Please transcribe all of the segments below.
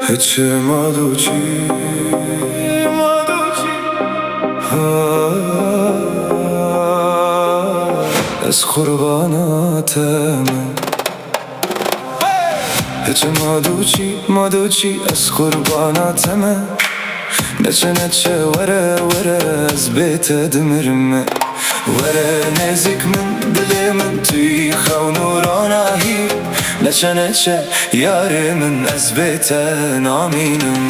هیچ مادوچی از قرباناتم هیچ مادوچی از قرباناتم نچه وره از بیت دمرم وره نزیک من دل من توی خونورانهی نچه یار من از بیت نامینم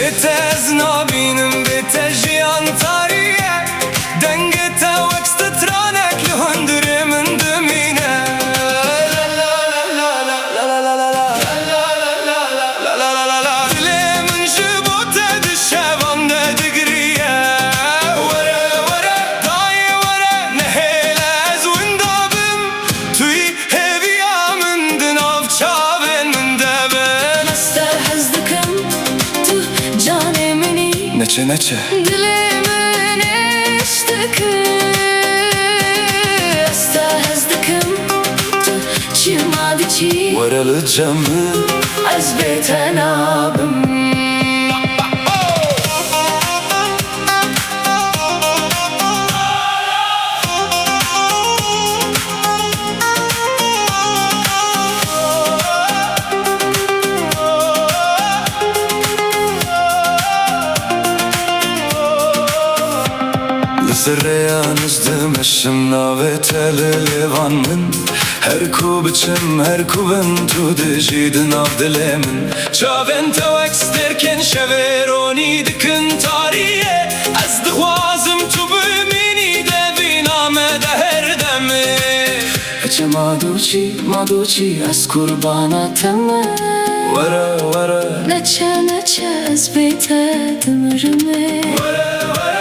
Betez nabinem betez jiyan tariye Dengete vekste tranek lühundürümün dümine Dilemin jibote düşevande digriye Vere dayi vere nehele ez windabim Tui heviyamin dinav çavin min debin استهزدكم تو جان منی نچه دلمن اشتكي استهزدكم تو چی مادی چی ورل جمع از بیت نابم Zerreyanızdım eşim navet elevan min Her ku biçim her ku ben tu dijidin av dilemin Çaven tevek sterken şeveroni dikin tariye Ez dixwazim tu bimini deviname de her demi Hiç maduçi az kurbanatım Vere Neçe az بیت دمرمه